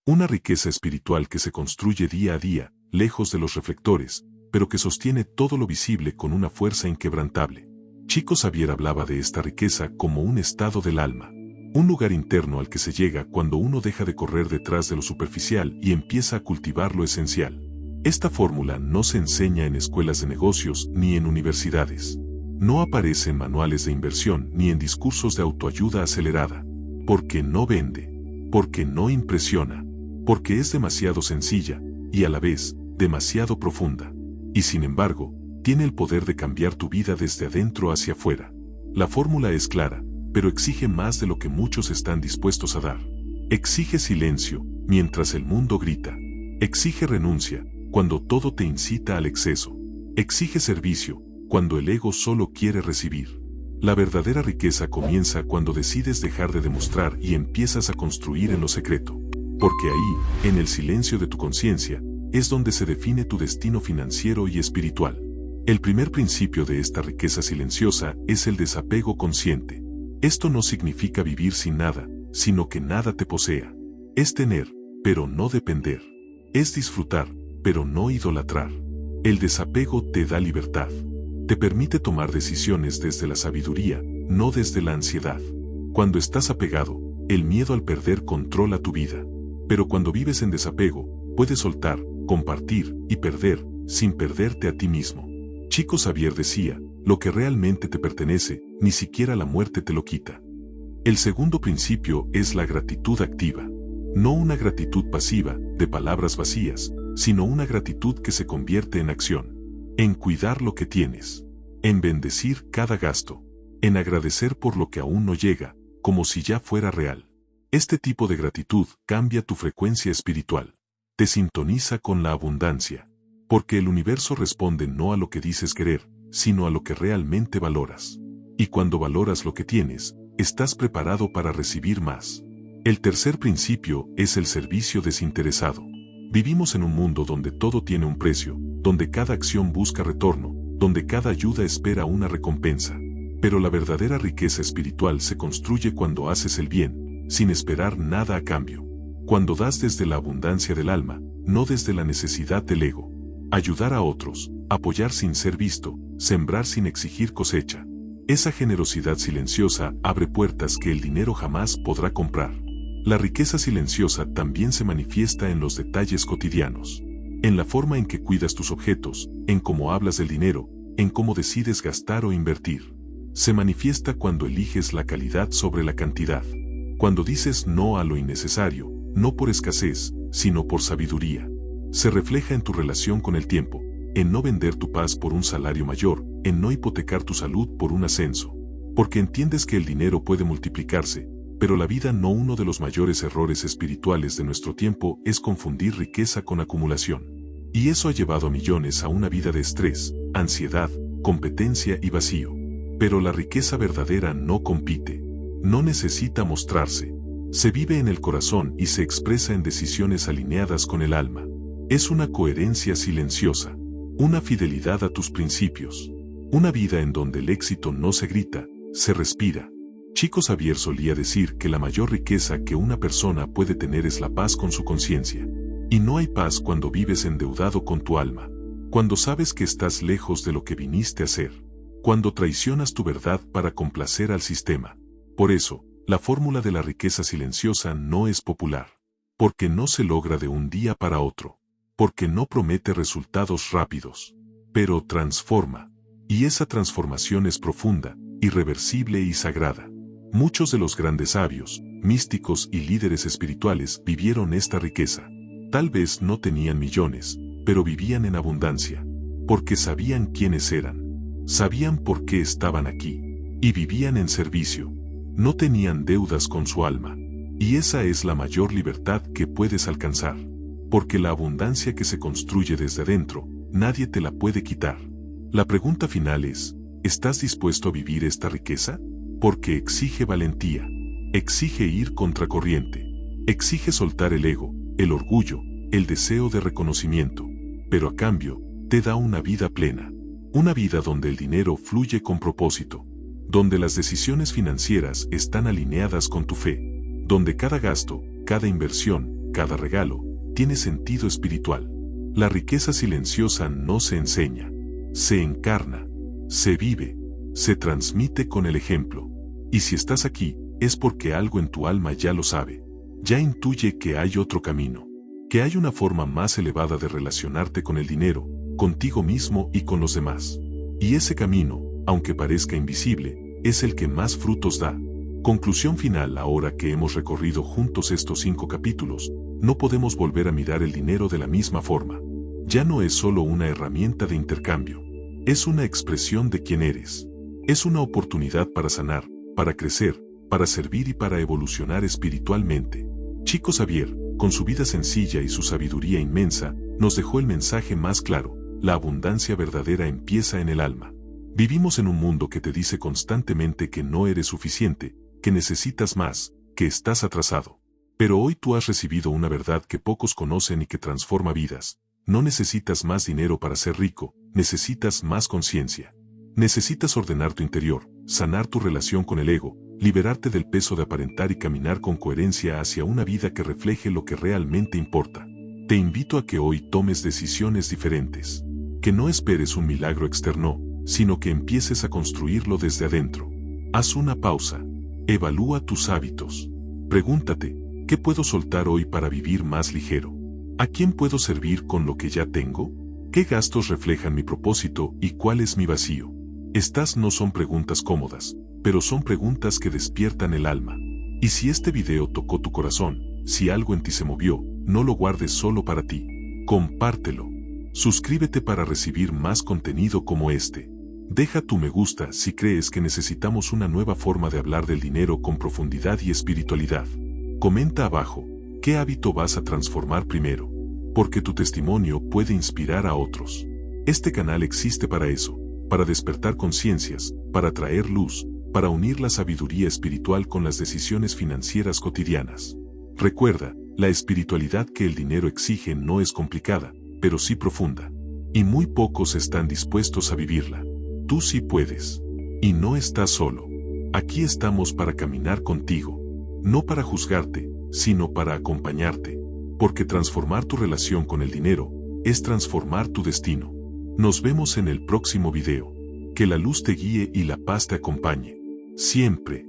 Una riqueza espiritual que se construye día a día, lejos de los reflectores, pero que sostiene todo lo visible con una fuerza inquebrantable. Chico Xavier hablaba de esta riqueza como un estado del alma. Un lugar interno al que se llega cuando uno deja de correr detrás de lo superficial y empieza a cultivar lo esencial. Esta fórmula no se enseña en escuelas de negocios ni en universidades. No aparece en manuales de inversión ni en discursos de autoayuda acelerada. Porque no vende. Porque no impresiona. Porque es demasiado sencilla y a la vez demasiado profunda. Y sin embargo, tiene el poder de cambiar tu vida desde adentro hacia afuera. La fórmula es clara, pero exige más de lo que muchos están dispuestos a dar. Exige silencio, mientras el mundo grita. Exige renuncia, cuando todo te incita al exceso. Exige servicio, cuando el ego solo quiere recibir. La verdadera riqueza comienza cuando decides dejar de demostrar y empiezas a construir en lo secreto. Porque ahí, en el silencio de tu conciencia, es donde se define tu destino financiero y espiritual. El primer principio de esta riqueza silenciosa es el desapego consciente. Esto no significa vivir sin nada, sino que nada te posea. Es tener, pero no depender. Es disfrutar, pero no idolatrar. El desapego te da libertad. Te permite tomar decisiones desde la sabiduría, no desde la ansiedad. Cuando estás apegado, el miedo al perder controla tu vida. Pero cuando vives en desapego, puedes soltar, compartir y perder, sin perderte a ti mismo. Chico Xavier decía, lo que realmente te pertenece, ni siquiera la muerte te lo quita. El segundo principio es la gratitud activa. No una gratitud pasiva, de palabras vacías, sino una gratitud que se convierte en acción. En cuidar lo que tienes. En bendecir cada gasto. En agradecer por lo que aún no llega, como si ya fuera real. Este tipo de gratitud cambia tu frecuencia espiritual. Te sintoniza con la abundancia. Porque el universo responde no a lo que dices querer, sino a lo que realmente valoras. Y cuando valoras lo que tienes, estás preparado para recibir más. El tercer principio es el servicio desinteresado. Vivimos en un mundo donde todo tiene un precio, donde cada acción busca retorno, donde cada ayuda espera una recompensa. Pero la verdadera riqueza espiritual se construye cuando haces el bien, sin esperar nada a cambio. Cuando das desde la abundancia del alma, no desde la necesidad del ego. Ayudar a otros, apoyar sin ser visto, sembrar sin exigir cosecha. Esa generosidad silenciosa abre puertas que el dinero jamás podrá comprar. La riqueza silenciosa también se manifiesta en los detalles cotidianos. En la forma en que cuidas tus objetos, en cómo hablas del dinero, en cómo decides gastar o invertir. Se manifiesta cuando eliges la calidad sobre la cantidad. Cuando dices no a lo innecesario, no por escasez, sino por sabiduría. Se refleja en tu relación con el tiempo, en no vender tu paz por un salario mayor, en no hipotecar tu salud por un ascenso. Porque entiendes que el dinero puede multiplicarse, pero la vida no. Uno de los mayores errores espirituales de nuestro tiempo es confundir riqueza con acumulación. Y eso ha llevado a millones a una vida de estrés, ansiedad, competencia y vacío. Pero la riqueza verdadera no compite. No necesita mostrarse. Se vive en el corazón y se expresa en decisiones alineadas con el alma. Es una coherencia silenciosa. Una fidelidad a tus principios. Una vida en donde el éxito no se grita, se respira. Chico Xavier solía decir que la mayor riqueza que una persona puede tener es la paz con su conciencia. Y no hay paz cuando vives endeudado con tu alma. Cuando sabes que estás lejos de lo que viniste a ser. Cuando traicionas tu verdad para complacer al sistema. Por eso, la fórmula de la riqueza silenciosa no es popular. Porque no se logra de un día para otro. Porque no promete resultados rápidos. Pero transforma. Y esa transformación es profunda, irreversible y sagrada. Muchos de los grandes sabios, místicos y líderes espirituales vivieron esta riqueza. Tal vez no tenían millones, pero vivían en abundancia. Porque sabían quiénes eran. Sabían por qué estaban aquí. Y vivían en servicio. No tenían deudas con su alma. Y esa es la mayor libertad que puedes alcanzar. Porque la abundancia que se construye desde adentro, nadie te la puede quitar. La pregunta final es, ¿estás dispuesto a vivir esta riqueza? Porque exige valentía. Exige ir contracorriente. Exige soltar el ego, el orgullo, el deseo de reconocimiento. Pero a cambio, te da una vida plena. Una vida donde el dinero fluye con propósito. Donde las decisiones financieras están alineadas con tu fe. Donde cada gasto, cada inversión, cada regalo, tiene sentido espiritual. La riqueza silenciosa no se enseña, se encarna, se vive, se transmite con el ejemplo. Y si estás aquí, es porque algo en tu alma ya lo sabe. Ya intuye que hay otro camino, que hay una forma más elevada de relacionarte con el dinero, contigo mismo y con los demás. Y ese camino, aunque parezca invisible, es el que más frutos da. Conclusión final: ahora que hemos recorrido juntos estos 5 capítulos, no podemos volver a mirar el dinero de la misma forma. Ya no es solo una herramienta de intercambio. Es una expresión de quién eres. Es una oportunidad para sanar, para crecer, para servir y para evolucionar espiritualmente. Chico Xavier, con su vida sencilla y su sabiduría inmensa, nos dejó el mensaje más claro: la abundancia verdadera empieza en el alma. Vivimos en un mundo que te dice constantemente que no eres suficiente, que necesitas más, que estás atrasado. Pero hoy tú has recibido una verdad que pocos conocen y que transforma vidas. No necesitas más dinero para ser rico, necesitas más conciencia. Necesitas ordenar tu interior, sanar tu relación con el ego, liberarte del peso de aparentar y caminar con coherencia hacia una vida que refleje lo que realmente importa. Te invito a que hoy tomes decisiones diferentes. Que no esperes un milagro externo, sino que empieces a construirlo desde adentro. Haz una pausa. Evalúa tus hábitos. Pregúntate, ¿qué puedo soltar hoy para vivir más ligero? ¿A quién puedo servir con lo que ya tengo? ¿Qué gastos reflejan mi propósito y cuál es mi vacío? Estas no son preguntas cómodas, pero son preguntas que despiertan el alma. Y si este video tocó tu corazón, si algo en ti se movió, no lo guardes solo para ti. Compártelo. Suscríbete para recibir más contenido como este. Deja tu me gusta si crees que necesitamos una nueva forma de hablar del dinero con profundidad y espiritualidad. Comenta abajo, ¿qué hábito vas a transformar primero? Porque tu testimonio puede inspirar a otros. Este canal existe para eso, para despertar conciencias, para traer luz, para unir la sabiduría espiritual con las decisiones financieras cotidianas. Recuerda, la espiritualidad que el dinero exige no es complicada, pero sí profunda. Y muy pocos están dispuestos a vivirla. Tú sí puedes. Y no estás solo. Aquí estamos para caminar contigo. No para juzgarte, sino para acompañarte. Porque transformar tu relación con el dinero es transformar tu destino. Nos vemos en el próximo video. Que la luz te guíe y la paz te acompañe. Siempre.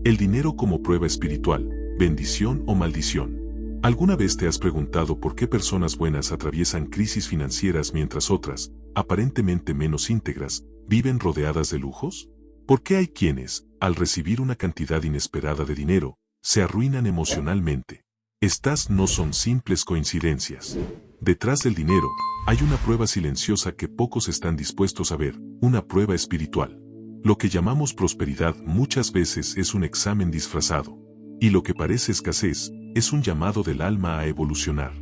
El dinero como prueba espiritual, bendición o maldición. ¿Alguna vez te has preguntado por qué personas buenas atraviesan crisis financieras mientras otras, aparentemente menos íntegras, viven rodeadas de lujos? ¿Por qué hay quienes, al recibir una cantidad inesperada de dinero, se arruinan emocionalmente? Estas no son simples coincidencias. Detrás del dinero, hay una prueba silenciosa que pocos están dispuestos a ver, una prueba espiritual. Lo que llamamos prosperidad muchas veces es un examen disfrazado. Y lo que parece escasez, es un llamado del alma a evolucionar.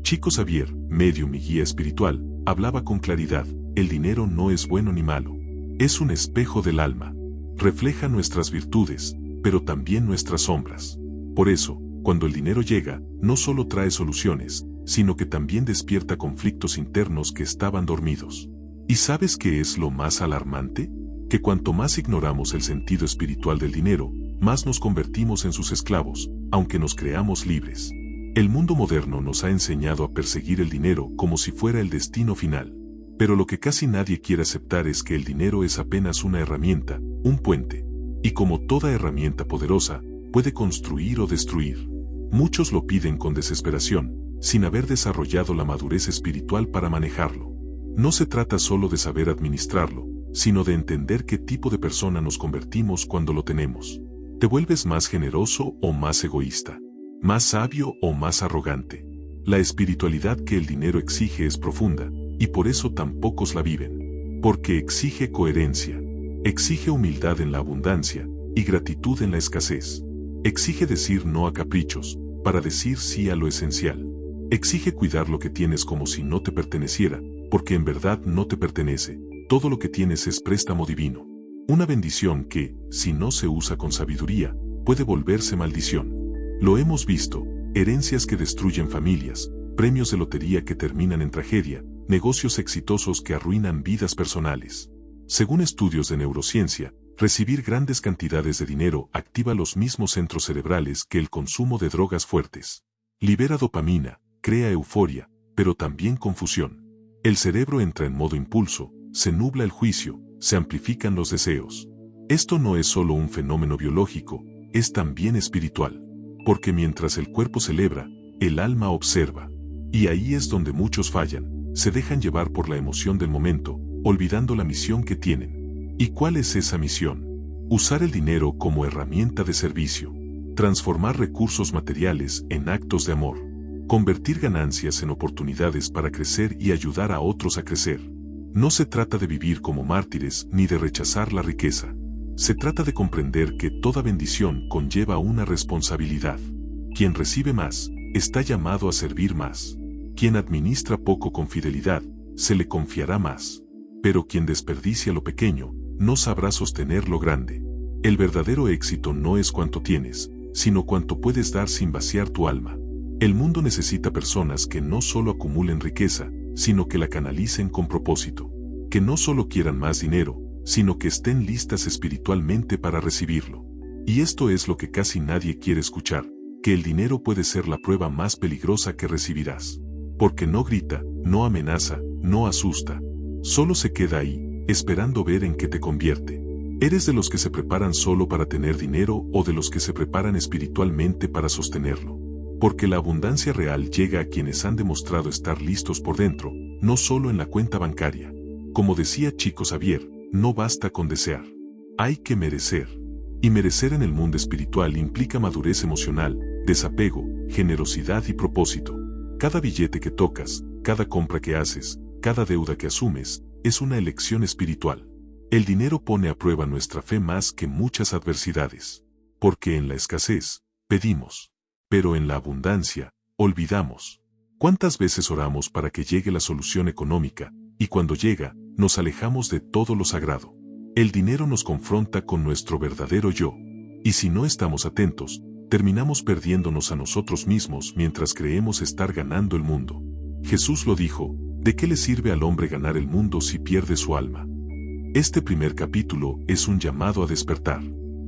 Chico Xavier, medium y guía espiritual, hablaba con claridad: el dinero no es bueno ni malo. Es un espejo del alma. Refleja nuestras virtudes, pero también nuestras sombras. Por eso, cuando el dinero llega, no solo trae soluciones, sino que también despierta conflictos internos que estaban dormidos. ¿Y sabes qué es lo más alarmante? Que cuanto más ignoramos el sentido espiritual del dinero, más nos convertimos en sus esclavos, aunque nos creamos libres. El mundo moderno nos ha enseñado a perseguir el dinero como si fuera el destino final. Pero lo que casi nadie quiere aceptar es que el dinero es apenas una herramienta, un puente. Y como toda herramienta poderosa, puede construir o destruir. Muchos lo piden con desesperación, sin haber desarrollado la madurez espiritual para manejarlo. No se trata solo de saber administrarlo, sino de entender qué tipo de persona nos convertimos cuando lo tenemos. ¿Te vuelves más generoso o más egoísta? ¿Más sabio o más arrogante? La espiritualidad que el dinero exige es profunda, y por eso tan pocos la viven. Porque exige coherencia. Exige humildad en la abundancia, y gratitud en la escasez. Exige decir no a caprichos, para decir sí a lo esencial. Exige cuidar lo que tienes como si no te perteneciera, porque en verdad no te pertenece. Todo lo que tienes es préstamo divino. Una bendición que, si no se usa con sabiduría, puede volverse maldición. Lo hemos visto, herencias que destruyen familias, premios de lotería que terminan en tragedia, negocios exitosos que arruinan vidas personales. Según estudios de neurociencia, Recibir grandes cantidades de dinero activa los mismos centros cerebrales que el consumo de drogas fuertes. Libera dopamina, crea euforia, pero también confusión. El cerebro entra en modo impulso, se nubla el juicio, se amplifican los deseos. Esto no es solo un fenómeno biológico, es también espiritual. Porque mientras el cuerpo celebra, el alma observa. Y ahí es donde muchos fallan, se dejan llevar por la emoción del momento, olvidando la misión que tienen. ¿Y cuál es esa misión? Usar el dinero como herramienta de servicio. Transformar recursos materiales en actos de amor. Convertir ganancias en oportunidades para crecer y ayudar a otros a crecer. No se trata de vivir como mártires ni de rechazar la riqueza. Se trata de comprender que toda bendición conlleva una responsabilidad. Quien recibe más, está llamado a servir más. Quien administra poco con fidelidad, se le confiará más. Pero quien desperdicia lo pequeño, no sabrá sostener lo grande. El verdadero éxito no es cuánto tienes, sino cuánto puedes dar sin vaciar tu alma. El mundo necesita personas que no solo acumulen riqueza, sino que la canalicen con propósito. Que no solo quieran más dinero, sino que estén listas espiritualmente para recibirlo. Y esto es lo que casi nadie quiere escuchar, que el dinero puede ser la prueba más peligrosa que recibirás. Porque no grita, no amenaza, no asusta. Solo se queda ahí, esperando ver en qué te convierte. ¿Eres de los que se preparan solo para tener dinero o de los que se preparan espiritualmente para sostenerlo? Porque la abundancia real llega a quienes han demostrado estar listos por dentro, no solo en la cuenta bancaria. Como decía Chico Xavier, no basta con desear. Hay que merecer. Y merecer en el mundo espiritual implica madurez emocional, desapego, generosidad y propósito. Cada billete que tocas, cada compra que haces, cada deuda que asumes, es una elección espiritual. El dinero pone a prueba nuestra fe más que muchas adversidades. Porque en la escasez, pedimos. Pero en la abundancia, olvidamos. ¿Cuántas veces oramos para que llegue la solución económica, y cuando llega, nos alejamos de todo lo sagrado? El dinero nos confronta con nuestro verdadero yo. Y si no estamos atentos, terminamos perdiéndonos a nosotros mismos mientras creemos estar ganando el mundo. Jesús lo dijo, ¿de qué le sirve al hombre ganar el mundo si pierde su alma? Este primer capítulo es un llamado a despertar.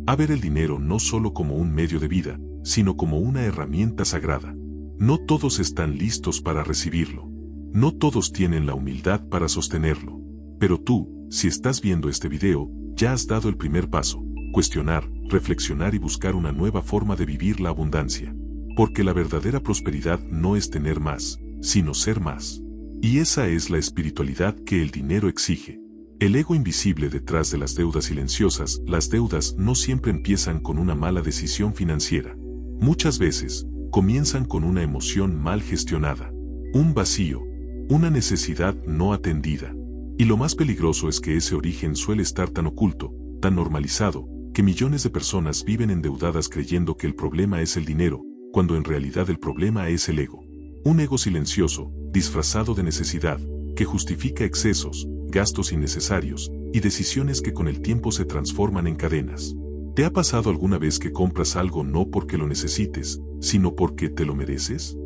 A ver el dinero no solo como un medio de vida, sino como una herramienta sagrada. No todos están listos para recibirlo. No todos tienen la humildad para sostenerlo. Pero tú, si estás viendo este video, ya has dado el primer paso: cuestionar, reflexionar y buscar una nueva forma de vivir la abundancia. Porque la verdadera prosperidad no es tener más, sino ser más. Y esa es la espiritualidad que el dinero exige. El ego invisible detrás de las deudas silenciosas. Las deudas no siempre empiezan con una mala decisión financiera. Muchas veces, comienzan con una emoción mal gestionada, un vacío, una necesidad no atendida. Y lo más peligroso es que ese origen suele estar tan oculto, tan normalizado, que millones de personas viven endeudadas creyendo que el problema es el dinero, cuando en realidad el problema es el ego. Un ego silencioso, disfrazado de necesidad, que justifica excesos, gastos innecesarios, y decisiones que con el tiempo se transforman en cadenas. ¿Te ha pasado alguna vez que compras algo no porque lo necesites, sino porque te lo mereces?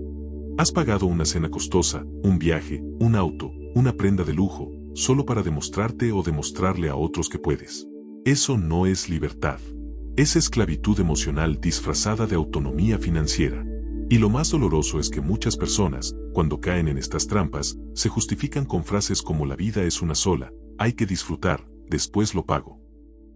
¿Has pagado una cena costosa, un viaje, un auto, una prenda de lujo, solo para demostrarte o demostrarle a otros que puedes? Eso no es libertad. Es esclavitud emocional disfrazada de autonomía financiera. Y lo más doloroso es que muchas personas, cuando caen en estas trampas, se justifican con frases como la vida es una sola, hay que disfrutar, después lo pago.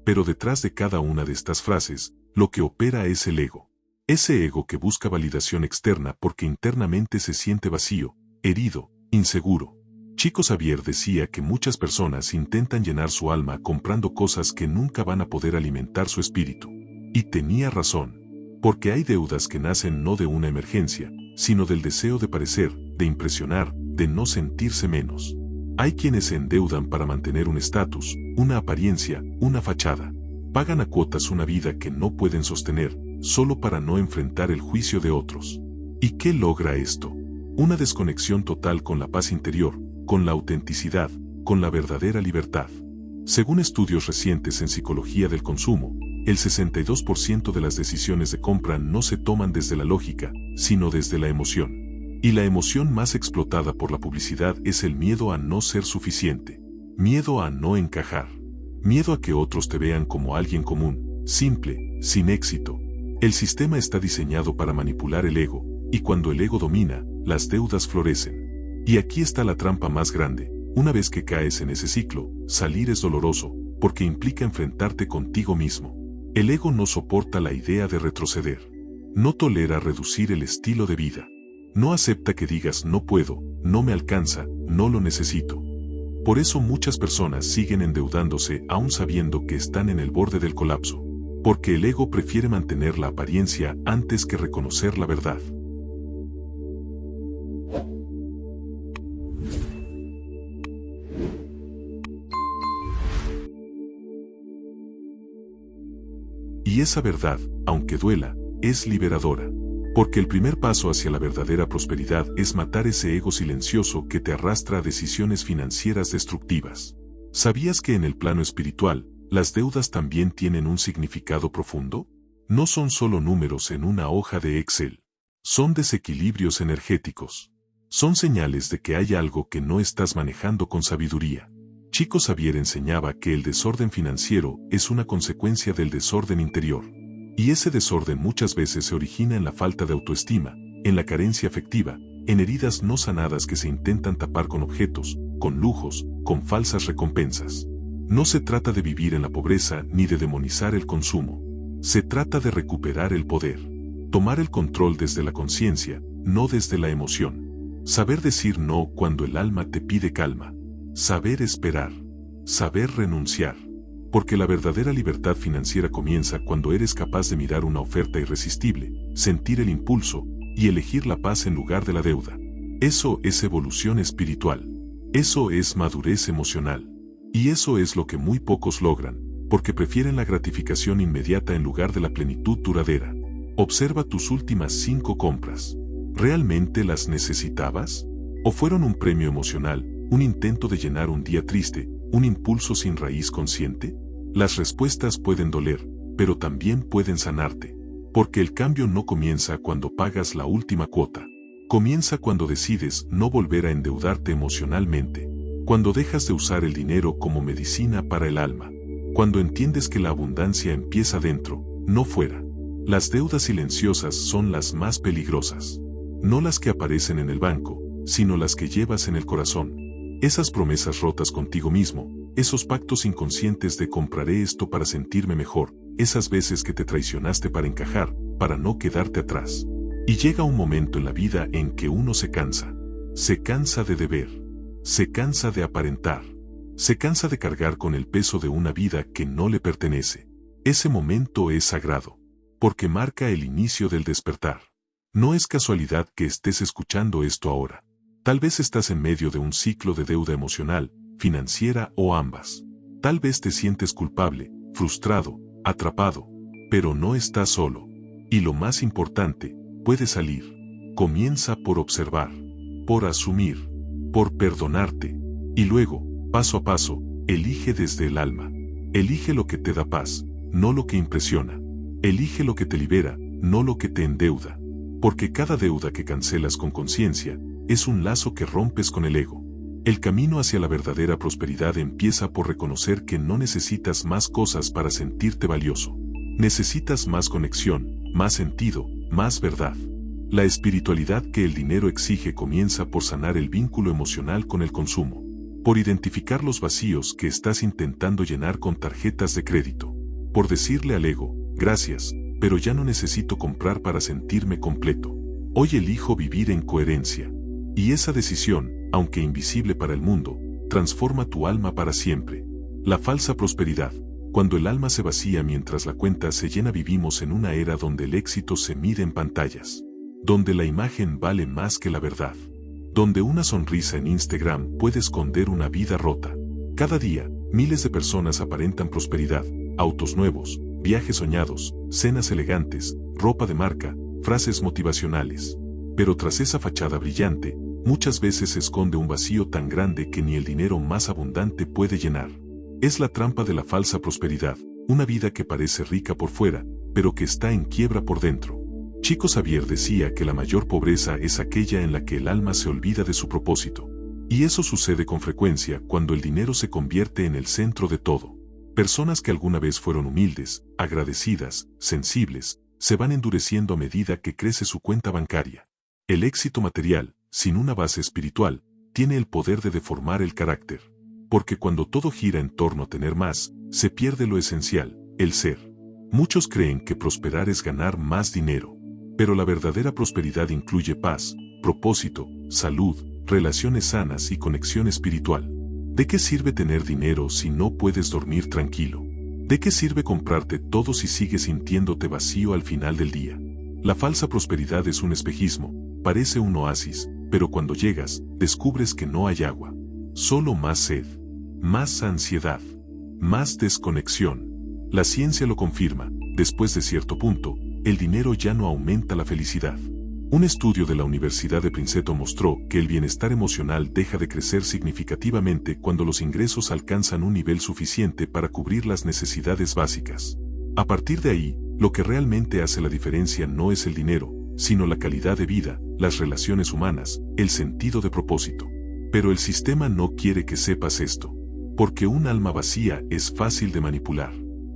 Pero detrás de cada una de estas frases, lo que opera es el ego. Ese ego que busca validación externa porque internamente se siente vacío, herido, inseguro. Chico Xavier decía que muchas personas intentan llenar su alma comprando cosas que nunca van a poder alimentar su espíritu. Y tenía razón. Porque hay deudas que nacen no de una emergencia, sino del deseo de parecer, de impresionar, de no sentirse menos. Hay quienes se endeudan para mantener un estatus, una apariencia, una fachada. Pagan a cuotas una vida que no pueden sostener, solo para no enfrentar el juicio de otros. ¿Y qué logra esto? Una desconexión total con la paz interior, con la autenticidad, con la verdadera libertad. Según estudios recientes en psicología del consumo, el 62% de las decisiones de compra no se toman desde la lógica, sino desde la emoción. Y la emoción más explotada por la publicidad es el miedo a no ser suficiente, miedo a no encajar. Miedo a que otros te vean como alguien común, simple, sin éxito. El sistema está diseñado para manipular el ego, y cuando el ego domina, las deudas florecen. Y aquí está la trampa más grande. Una vez que caes en ese ciclo, salir es doloroso, porque implica enfrentarte contigo mismo. El ego no soporta la idea de retroceder. No tolera reducir el estilo de vida. No acepta que digas no puedo, no me alcanza, no lo necesito. Por eso muchas personas siguen endeudándose aún sabiendo que están en el borde del colapso, porque el ego prefiere mantener la apariencia antes que reconocer la verdad. Y esa verdad, aunque duela, es liberadora. Porque el primer paso hacia la verdadera prosperidad es matar ese ego silencioso que te arrastra a decisiones financieras destructivas. ¿Sabías que en el plano espiritual, las deudas también tienen un significado profundo? No son solo números en una hoja de Excel. Son desequilibrios energéticos. Son señales de que hay algo que no estás manejando con sabiduría. Chico Xavier enseñaba que el desorden financiero es una consecuencia del desorden interior. Y ese desorden muchas veces se origina en la falta de autoestima, en la carencia afectiva, en heridas no sanadas que se intentan tapar con objetos, con lujos, con falsas recompensas. No se trata de vivir en la pobreza ni de demonizar el consumo. Se trata de recuperar el poder. Tomar el control desde la conciencia, no desde la emoción. Saber decir no cuando el alma te pide calma. Saber esperar. Saber renunciar. Porque la verdadera libertad financiera comienza cuando eres capaz de mirar una oferta irresistible, sentir el impulso, y elegir la paz en lugar de la deuda. Eso es evolución espiritual. Eso es madurez emocional. Y eso es lo que muy pocos logran, porque prefieren la gratificación inmediata en lugar de la plenitud duradera. Observa tus últimas 5 compras. ¿Realmente las necesitabas? ¿O fueron un premio emocional, un intento de llenar un día triste, un impulso sin raíz consciente? Las respuestas pueden doler, pero también pueden sanarte. Porque el cambio no comienza cuando pagas la última cuota. Comienza cuando decides no volver a endeudarte emocionalmente. Cuando dejas de usar el dinero como medicina para el alma. Cuando entiendes que la abundancia empieza dentro, no fuera. Las deudas silenciosas son las más peligrosas. No las que aparecen en el banco, sino las que llevas en el corazón. Esas promesas rotas contigo mismo, esos pactos inconscientes de compraré esto para sentirme mejor, esas veces que te traicionaste para encajar, para no quedarte atrás. Y llega un momento en la vida en que uno se cansa. Se cansa de deber. Se cansa de aparentar. Se cansa de cargar con el peso de una vida que no le pertenece. Ese momento es sagrado. Porque marca el inicio del despertar. No es casualidad que estés escuchando esto ahora. Tal vez estás en medio de un ciclo de deuda emocional, financiera o ambas. Tal vez te sientes culpable, frustrado, atrapado, pero no estás solo. Y lo más importante, puedes salir. Comienza por observar, por asumir, por perdonarte. Y luego, paso a paso, elige desde el alma. Elige lo que te da paz, no lo que impresiona. Elige lo que te libera, no lo que te endeuda. Porque cada deuda que cancelas con conciencia, es un lazo que rompes con el ego. El camino hacia la verdadera prosperidad empieza por reconocer que no necesitas más cosas para sentirte valioso. Necesitas más conexión, más sentido, más verdad. La espiritualidad que el dinero exige comienza por sanar el vínculo emocional con el consumo. Por identificar los vacíos que estás intentando llenar con tarjetas de crédito. Por decirle al ego, gracias, pero ya no necesito comprar para sentirme completo. Hoy elijo vivir en coherencia. Y esa decisión, aunque invisible para el mundo, transforma tu alma para siempre. La falsa prosperidad. Cuando el alma se vacía mientras la cuenta se llena, vivimos en una era donde el éxito se mide en pantallas. Donde la imagen vale más que la verdad. Donde una sonrisa en Instagram puede esconder una vida rota. Cada día, miles de personas aparentan prosperidad, autos nuevos, viajes soñados, cenas elegantes, ropa de marca, frases motivacionales. Pero tras esa fachada brillante, muchas veces se esconde un vacío tan grande que ni el dinero más abundante puede llenar. Es la trampa de la falsa prosperidad, una vida que parece rica por fuera, pero que está en quiebra por dentro. Chico Xavier decía que la mayor pobreza es aquella en la que el alma se olvida de su propósito. Y eso sucede con frecuencia cuando el dinero se convierte en el centro de todo. Personas que alguna vez fueron humildes, agradecidas, sensibles, se van endureciendo a medida que crece su cuenta bancaria. El éxito material, sin una base espiritual, tiene el poder de deformar el carácter. Porque cuando todo gira en torno a tener más, se pierde lo esencial, el ser. Muchos creen que prosperar es ganar más dinero. Pero la verdadera prosperidad incluye paz, propósito, salud, relaciones sanas y conexión espiritual. ¿De qué sirve tener dinero si no puedes dormir tranquilo? ¿De qué sirve comprarte todo si sigues sintiéndote vacío al final del día? La falsa prosperidad es un espejismo, parece un oasis, pero cuando llegas, descubres que no hay agua. Solo más sed, más ansiedad, más desconexión. La ciencia lo confirma, después de cierto punto, el dinero ya no aumenta la felicidad. Un estudio de la Universidad de Princeton mostró que el bienestar emocional deja de crecer significativamente cuando los ingresos alcanzan un nivel suficiente para cubrir las necesidades básicas. A partir de ahí, lo que realmente hace la diferencia no es el dinero, sino la calidad de vida, las relaciones humanas, el sentido de propósito. Pero el sistema no quiere que sepas esto, porque un alma vacía es fácil de manipular.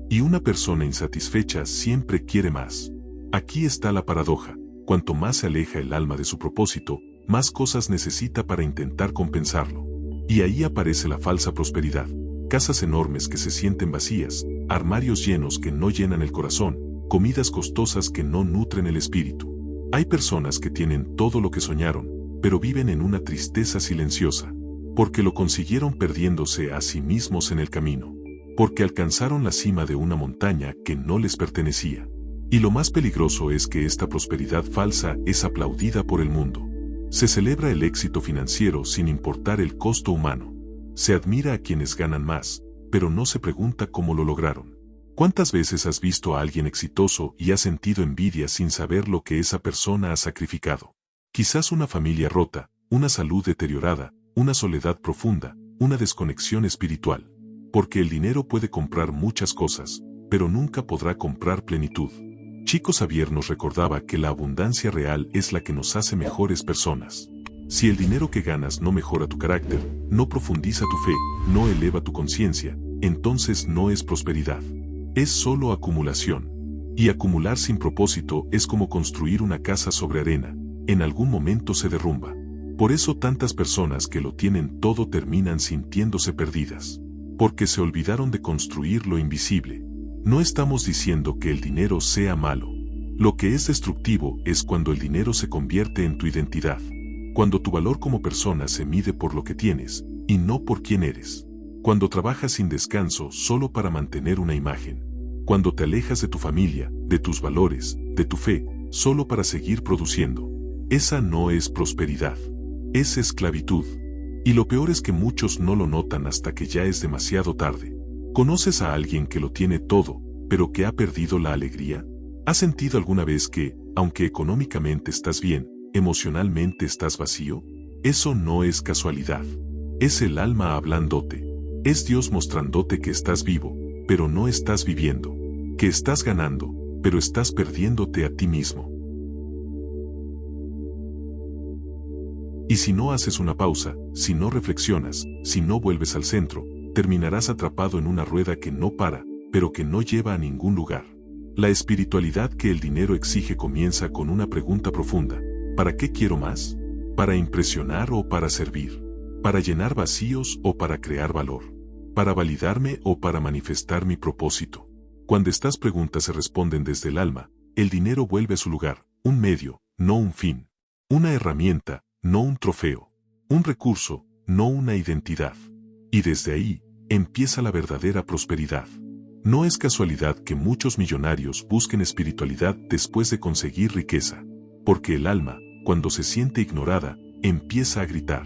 Y una persona insatisfecha siempre quiere más. Aquí está la paradoja. Cuanto más se aleja el alma de su propósito, más cosas necesita para intentar compensarlo. Y ahí aparece la falsa prosperidad. Casas enormes que se sienten vacías, armarios llenos que no llenan el corazón, comidas costosas que no nutren el espíritu. Hay personas que tienen todo lo que soñaron, pero viven en una tristeza silenciosa, porque lo consiguieron perdiéndose a sí mismos en el camino, porque alcanzaron la cima de una montaña que no les pertenecía. Y lo más peligroso es que esta prosperidad falsa es aplaudida por el mundo. Se celebra el éxito financiero sin importar el costo humano. Se admira a quienes ganan más, pero no se pregunta cómo lo lograron. ¿Cuántas veces has visto a alguien exitoso y has sentido envidia sin saber lo que esa persona ha sacrificado? Quizás una familia rota, una salud deteriorada, una soledad profunda, una desconexión espiritual. Porque el dinero puede comprar muchas cosas, pero nunca podrá comprar plenitud. Chico Xavier nos recordaba que la abundancia real es la que nos hace mejores personas. Si el dinero que ganas no mejora tu carácter, no profundiza tu fe, no eleva tu conciencia, entonces no es prosperidad. Es solo acumulación. Y acumular sin propósito es como construir una casa sobre arena. En algún momento se derrumba. Por eso tantas personas que lo tienen todo terminan sintiéndose perdidas. Porque se olvidaron de construir lo invisible. No estamos diciendo que el dinero sea malo. Lo que es destructivo es cuando el dinero se convierte en tu identidad. Cuando tu valor como persona se mide por lo que tienes, y no por quién eres. Cuando trabajas sin descanso solo para mantener una imagen. Cuando te alejas de tu familia, de tus valores, de tu fe, solo para seguir produciendo. Esa no es prosperidad. Es esclavitud. Y lo peor es que muchos no lo notan hasta que ya es demasiado tarde. ¿Conoces a alguien que lo tiene todo, pero que ha perdido la alegría? ¿Has sentido alguna vez que, aunque económicamente estás bien, emocionalmente estás vacío? Eso no es casualidad. Es el alma hablándote. Es Dios mostrándote que estás vivo, pero no estás viviendo. Que estás ganando, pero estás perdiéndote a ti mismo. Y si no haces una pausa, si no reflexionas, si no vuelves al centro, terminarás atrapado en una rueda que no para, pero que no lleva a ningún lugar. La espiritualidad que el dinero exige comienza con una pregunta profunda. ¿Para qué quiero más? ¿Para impresionar o para servir? ¿Para llenar vacíos o para crear valor? ¿Para validarme o para manifestar mi propósito? Cuando estas preguntas se responden desde el alma, el dinero vuelve a su lugar, un medio, no un fin. Una herramienta, no un trofeo. Un recurso, no una identidad. Y desde ahí, empieza la verdadera prosperidad. No es casualidad que muchos millonarios busquen espiritualidad después de conseguir riqueza. Porque el alma, cuando se siente ignorada, empieza a gritar.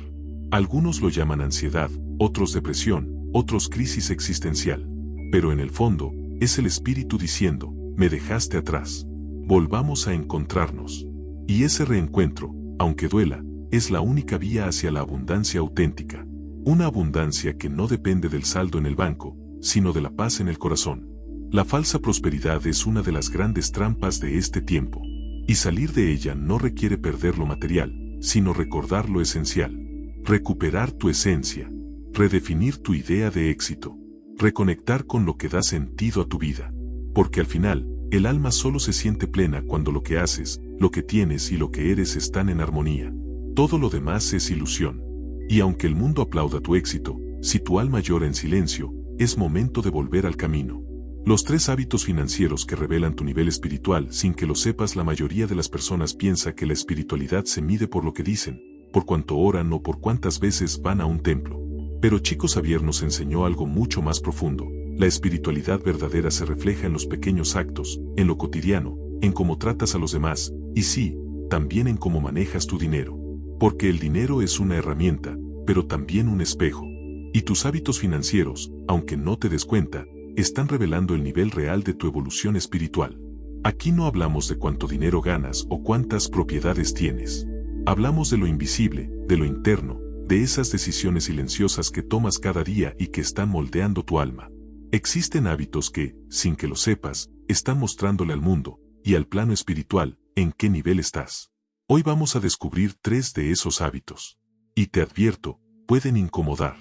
Algunos lo llaman ansiedad, otros depresión, otros crisis existencial. Pero en el fondo, es el espíritu diciendo, me dejaste atrás. Volvamos a encontrarnos. Y ese reencuentro, aunque duela, es la única vía hacia la abundancia auténtica. Una abundancia que no depende del saldo en el banco, sino de la paz en el corazón. La falsa prosperidad es una de las grandes trampas de este tiempo. Y salir de ella no requiere perder lo material, sino recordar lo esencial. Recuperar tu esencia. Redefinir tu idea de éxito. reconectar con lo que da sentido a tu vida. Porque al final, el alma solo se siente plena cuando lo que haces, lo que tienes y lo que eres están en armonía. Todo lo demás es ilusión. Y aunque el mundo aplauda tu éxito, si tu alma llora en silencio, es momento de volver al camino. Los 3 hábitos financieros que revelan tu nivel espiritual. Sin que lo sepas, la mayoría de las personas piensa que la espiritualidad se mide por lo que dicen, por cuánto oran o por cuántas veces van a un templo. Pero Chico Xavier nos enseñó algo mucho más profundo. La espiritualidad verdadera se refleja en los pequeños actos, en lo cotidiano, en cómo tratas a los demás, y sí, también en cómo manejas tu dinero. Porque el dinero es una herramienta, pero también un espejo. Y tus hábitos financieros, aunque no te des cuenta, están revelando el nivel real de tu evolución espiritual. Aquí no hablamos de cuánto dinero ganas o cuántas propiedades tienes. Hablamos de lo invisible, de lo interno, de esas decisiones silenciosas que tomas cada día y que están moldeando tu alma. Existen hábitos que, sin que lo sepas, están mostrándole al mundo, y al plano espiritual, en qué nivel estás. Hoy vamos a descubrir 3 de esos hábitos. Y te advierto, pueden incomodar,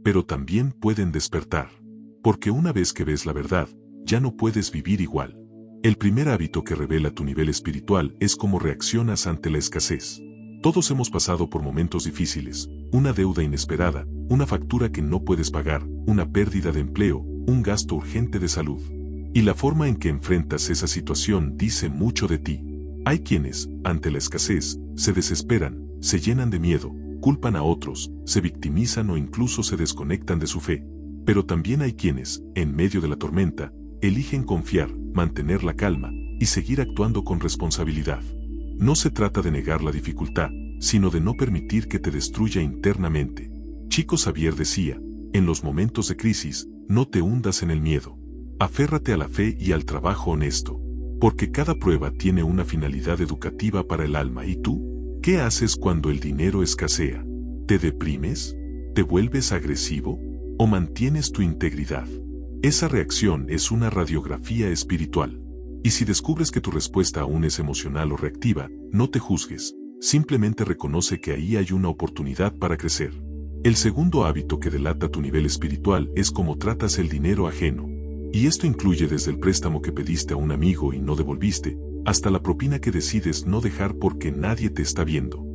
pero también pueden despertar. Porque una vez que ves la verdad, ya no puedes vivir igual. El primer hábito que revela tu nivel espiritual es cómo reaccionas ante la escasez. Todos hemos pasado por momentos difíciles, una deuda inesperada, una factura que no puedes pagar, una pérdida de empleo, un gasto urgente de salud. Y la forma en que enfrentas esa situación dice mucho de ti. Hay quienes, ante la escasez, se desesperan, se llenan de miedo, culpan a otros, se victimizan o incluso se desconectan de su fe. Pero también hay quienes, en medio de la tormenta, eligen confiar, mantener la calma y seguir actuando con responsabilidad. No se trata de negar la dificultad, sino de no permitir que te destruya internamente. Chico Xavier decía, en los momentos de crisis, no te hundas en el miedo. Aférrate a la fe y al trabajo honesto. Porque cada prueba tiene una finalidad educativa para el alma. ¿Y tú? ¿Qué haces cuando el dinero escasea? ¿Te deprimes? ¿Te vuelves agresivo? ¿O mantienes tu integridad? Esa reacción es una radiografía espiritual. Y si descubres que tu respuesta aún es emocional o reactiva, no te juzgues, simplemente reconoce que ahí hay una oportunidad para crecer. El segundo hábito que delata tu nivel espiritual es cómo tratas el dinero ajeno. Y esto incluye desde el préstamo que pediste a un amigo y no devolviste, hasta la propina que decides no dejar porque nadie te está viendo.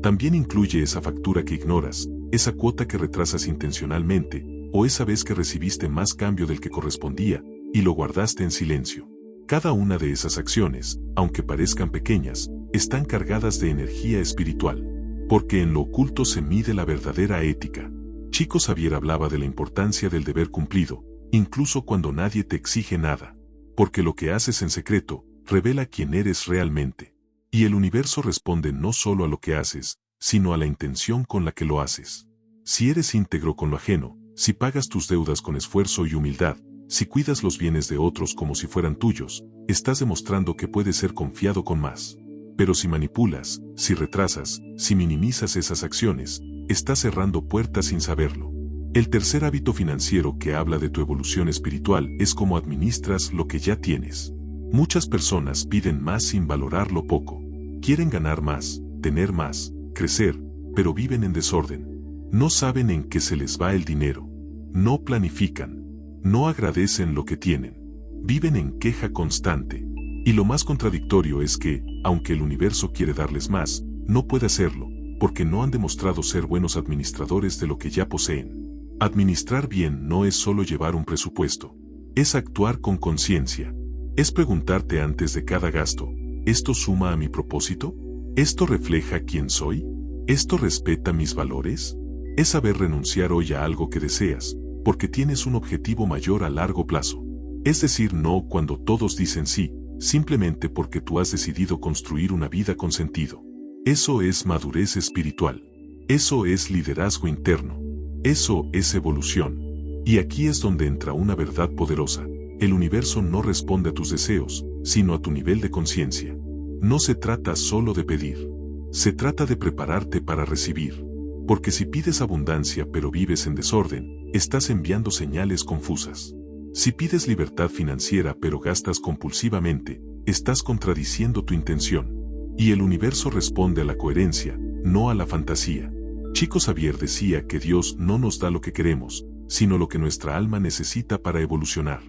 También incluye esa factura que ignoras, esa cuota que retrasas intencionalmente, o esa vez que recibiste más cambio del que correspondía, y lo guardaste en silencio. Cada una de esas acciones, aunque parezcan pequeñas, están cargadas de energía espiritual. Porque en lo oculto se mide la verdadera ética. Chico Xavier hablaba de la importancia del deber cumplido, incluso cuando nadie te exige nada. Porque lo que haces en secreto, revela quién eres realmente. Y el universo responde no solo a lo que haces, sino a la intención con la que lo haces. Si eres íntegro con lo ajeno, si pagas tus deudas con esfuerzo y humildad, si cuidas los bienes de otros como si fueran tuyos, estás demostrando que puedes ser confiado con más. Pero si manipulas, si retrasas, si minimizas esas acciones, estás cerrando puertas sin saberlo. El tercer hábito financiero que habla de tu evolución espiritual es cómo administras lo que ya tienes. Muchas personas piden más sin valorar lo poco. Quieren ganar más, tener más, crecer, pero viven en desorden. No saben en qué se les va el dinero. No planifican. No agradecen lo que tienen. Viven en queja constante. Y lo más contradictorio es que, aunque el universo quiere darles más, no puede hacerlo, porque no han demostrado ser buenos administradores de lo que ya poseen. Administrar bien no es solo llevar un presupuesto. Es actuar con conciencia. Es preguntarte antes de cada gasto, ¿esto suma a mi propósito? ¿Esto refleja quién soy? ¿Esto respeta mis valores? Es saber renunciar hoy a algo que deseas, porque tienes un objetivo mayor a largo plazo. Es decir, no cuando todos dicen sí, simplemente porque tú has decidido construir una vida con sentido. Eso es madurez espiritual. Eso es liderazgo interno. Eso es evolución. Y aquí es donde entra una verdad poderosa. El universo no responde a tus deseos, sino a tu nivel de conciencia. No se trata solo de pedir. Se trata de prepararte para recibir. Porque si pides abundancia pero vives en desorden, estás enviando señales confusas. Si pides libertad financiera pero gastas compulsivamente, estás contradiciendo tu intención. Y el universo responde a la coherencia, no a la fantasía. Chico Xavier decía que Dios no nos da lo que queremos, sino lo que nuestra alma necesita para evolucionar.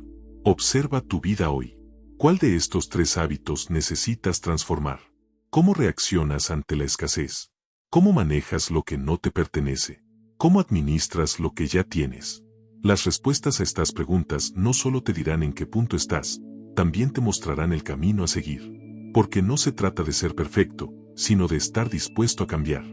Observa tu vida hoy. ¿Cuál de estos 3 hábitos necesitas transformar? ¿Cómo reaccionas ante la escasez? ¿Cómo manejas lo que no te pertenece? ¿Cómo administras lo que ya tienes? Las respuestas a estas preguntas no solo te dirán en qué punto estás, también te mostrarán el camino a seguir. Porque no se trata de ser perfecto, sino de estar dispuesto a cambiar.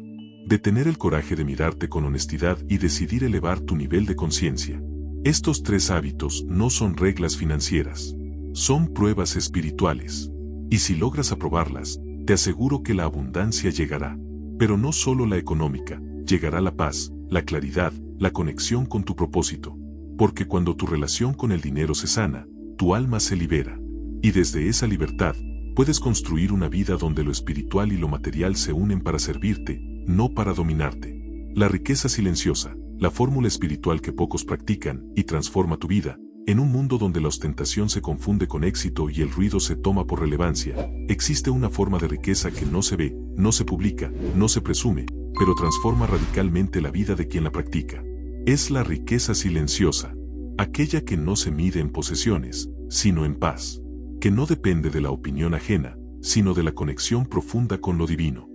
De tener el coraje de mirarte con honestidad y decidir elevar tu nivel de conciencia. Estos 3 hábitos no son reglas financieras. Son pruebas espirituales. Y si logras aprobarlas, te aseguro que la abundancia llegará. Pero no solo la económica, llegará la paz, la claridad, la conexión con tu propósito. Porque cuando tu relación con el dinero se sana, tu alma se libera. Y desde esa libertad, puedes construir una vida donde lo espiritual y lo material se unen para servirte, no para dominarte. La riqueza silenciosa, la fórmula espiritual que pocos practican y transforma tu vida. En un mundo donde la ostentación se confunde con éxito y el ruido se toma por relevancia, existe una forma de riqueza que no se ve, no se publica, no se presume, pero transforma radicalmente la vida de quien la practica. Es la riqueza silenciosa, aquella que no se mide en posesiones, sino en paz, que no depende de la opinión ajena, sino de la conexión profunda con lo divino.